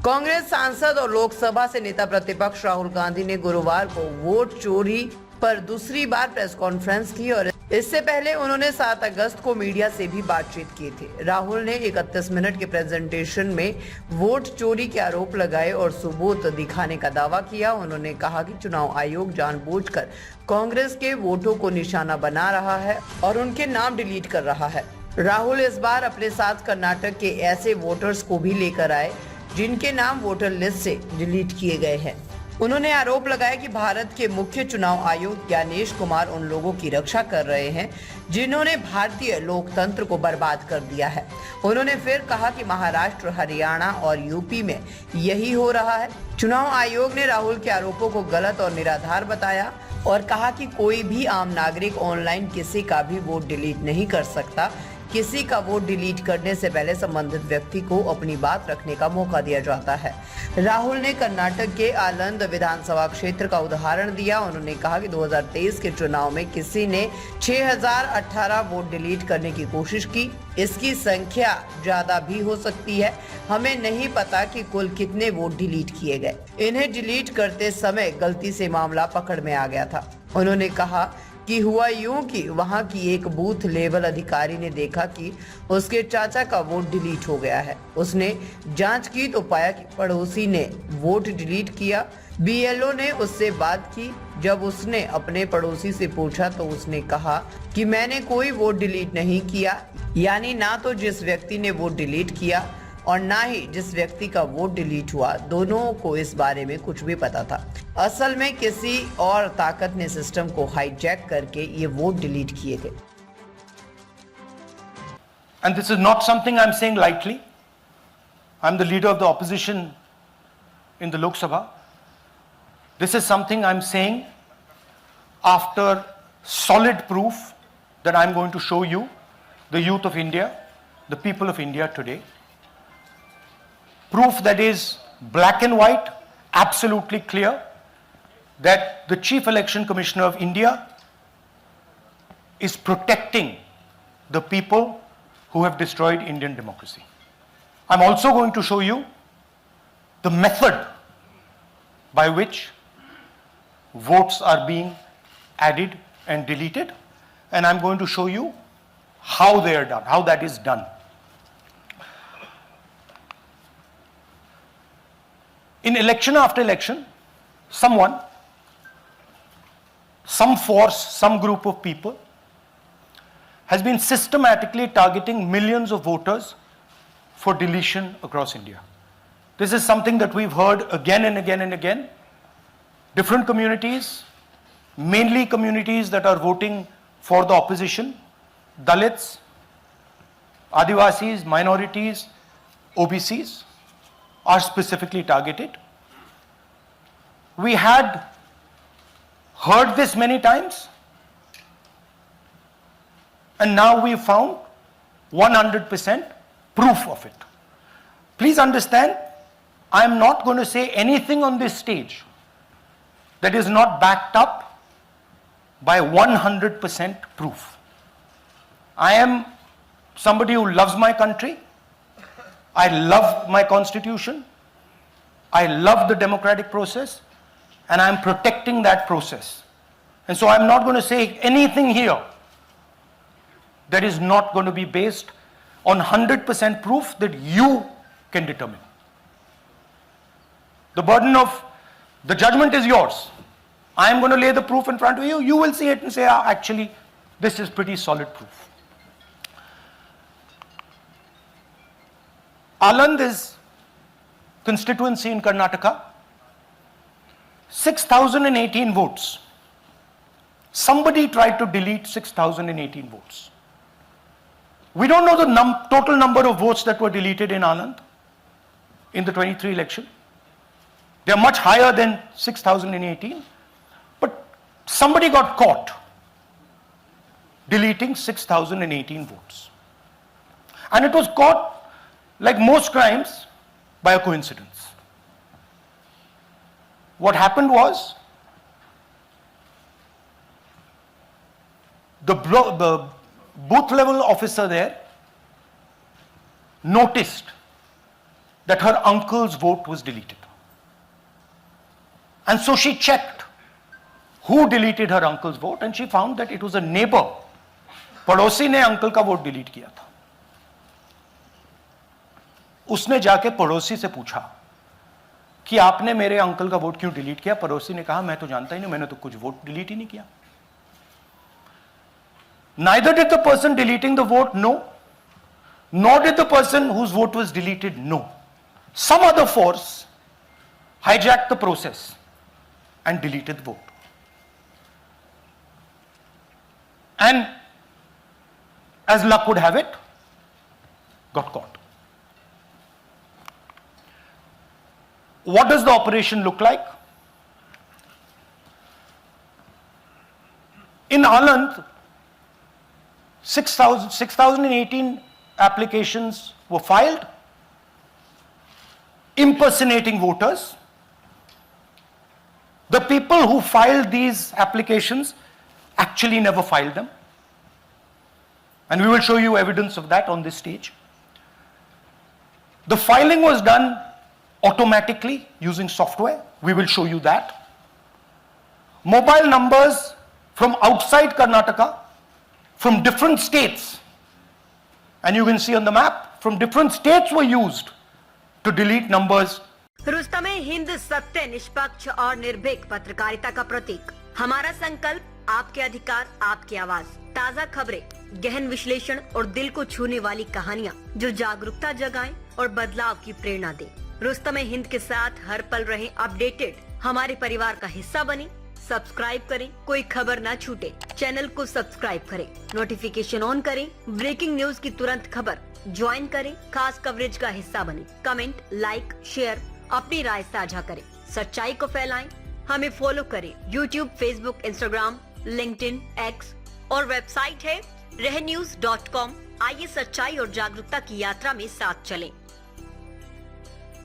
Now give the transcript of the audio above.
कांग्रेस सांसद और लोकसभा से नेता प्रतिपक्ष राहुल गांधी ने गुरुवार को वोट चोरी पर दूसरी बार प्रेस कॉन्फ्रेंस की और इससे पहले उन्होंने 7 अगस्त को मीडिया से भी बातचीत की थी। राहुल ने 31 मिनट के प्रेजेंटेशन में वोट चोरी के आरोप लगाए और सबूत दिखाने का दावा किया। उन्होंने कहा कि चुनाव आयोग जानबूझकर कांग्रेस के वोटों को निशाना बना रहा है और उनके नाम डिलीट कर रहा है। राहुल इस बार अपने साथ कर्नाटक के ऐसे वोटर्स को भी लेकर आए जिनके नाम वोटर लिस्ट से डिलीट किए गए हैं। उन्होंने आरोप लगाया कि भारत के मुख्य चुनाव आयुक्त ज्ञानेश कुमार उन लोगों की रक्षा कर रहे हैं जिन्होंने भारतीय लोकतंत्र को बर्बाद कर दिया है। उन्होंने फिर कहा कि महाराष्ट्र, हरियाणा और यूपी में यही हो रहा है। चुनाव आयोग ने राहुल के आरोपों को गलत और निराधार बताया और कहा कि कोई भी आम नागरिक ऑनलाइन किसी का भी वोट डिलीट नहीं कर सकता। किसी का वोट डिलीट करने से पहले संबंधित व्यक्ति को अपनी बात रखने का मौका दिया जाता है। राहुल ने कर्नाटक के आलंद विधानसभा क्षेत्र का उदाहरण दिया। उन्होंने कहा कि 2023 के चुनाव में किसी ने 6018 वोट डिलीट करने की कोशिश की। इसकी संख्या ज्यादा भी हो सकती है। हमें नहीं पता कि कुल कितने वोट डिलीट किए गए। इन्हें डिलीट करते समय गलती से मामला पकड़ में आ गया था। उन्होंने कहा कि हुआ यूं कि वहां की एक बूथ लेवल अधिकारी ने देखा कि उसके चाचा का वोट डिलीट हो गया है। उसने जांच की तो पाया कि पड़ोसी ने वोट डिलीट किया। बीएलओ ने उससे बात की। जब उसने अपने पड़ोसी से पूछा तो उसने कहा कि मैंने कोई वोट डिलीट नहीं किया। यानी ना तो जिस व्यक्ति ने वोट डिलीट किया और ना ही जिस व्यक्ति का वोट डिलीट हुआ, दोनों को इस बारे में कुछ भी पता था। असल में किसी और ताकत ने सिस्टम को हाईजैक करके ये वोट डिलीट किए थे। And this is not something I'm saying lightly. I'm the leader of the opposition in the Lok Sabha. This is something I'm saying after solid proof that I'm going to show you, the youth of India, the people of India today. Proof that is black and white, absolutely clear, that the Chief Election Commissioner of India is protecting the people who have destroyed Indian democracy. I'm also going to show you the method by which votes are being added and deleted, and I'm going to show you how they are done, how that is done. In election after election, someone, some force, some group of people has been systematically targeting millions of voters for deletion across India. This is something that we've heard again and again and again. Different communities, mainly communities that are voting for the opposition, Dalits, Adivasis, minorities, OBCs, are specifically targeted. We had heard this many times, and now we found 100% proof of it. Please understand, I am not going to say anything on this stage that is not backed up by 100% proof. I am somebody who loves my country. I love my constitution. I love the democratic process, and I am protecting that process. And so I'm not going to say anything here that is not going to be based on 100% proof that you can determine. The burden of the judgment is yours. I am going to lay the proof in front of you. You will see it and say, actually, this is pretty solid proof. Aland is constituency in Karnataka, 6,018 votes. Somebody tried to delete 6,018 votes. We don't know the total number of votes that were deleted in Aland in the 23 election. They are much higher than 6,018, but somebody got caught deleting 6,018 votes. And it was caught, like most crimes, by a coincidence. What happened was, the booth level officer there noticed that her uncle's vote was deleted. And so she checked who deleted her uncle's vote and she found that it was a neighbor. पड़ोसी ने uncle का vote delete किया था. उसने जाके पड़ोसी से पूछा कि आपने मेरे अंकल का वोट क्यों डिलीट किया. पड़ोसी ने कहा मैं तो जानता ही नहीं, मैंने तो कुछ वोट डिलीट ही नहीं किया. Neither did the person deleting the vote know, nor did the person whose vote was deleted know. Some other force hijacked the process and deleted the vote. And as luck would have it, got caught. What does the operation look like? In Anand, 6,018 applications were filed impersonating voters. The people who filed these applications actually never filed them. And we will show you evidence of that on this stage. The filing was done automatically using software. We will show you that. Mobile numbers from outside Karnataka, from different states, and you can see on the map, from different states were used to delete numbers. रुस्तमे-हिंद सत्य, निष्पक्ष और निर्भीक पत्रकारिता का प्रतीक. हमारा संकल्प, आपके अधिकार, आपकी आवाज. ताज़ा खबरें, गहन विश्लेषण और दिल को छूने वाली कहानियां जो जागरूकता जगाएं और बदलाव की प्रेरणा दें. रुस्तमे-हिंद के साथ हर पल रहें अपडेटेड. हमारे परिवार का हिस्सा बने. सब्सक्राइब करें, कोई खबर ना छूटे. चैनल को सब्सक्राइब करें, नोटिफिकेशन ऑन करें. ब्रेकिंग न्यूज की तुरंत खबर ज्वाइन करें. खास कवरेज का हिस्सा बने. कमेंट, लाइक, शेयर, अपनी राय साझा करें. सच्चाई को फैलाएं. हमें फॉलो करें. YouTube, Facebook, Instagram, LinkedIn, X और वेबसाइट है रहnews.com. आइए सच्चाई और जागरूकता की यात्रा में साथ चलें.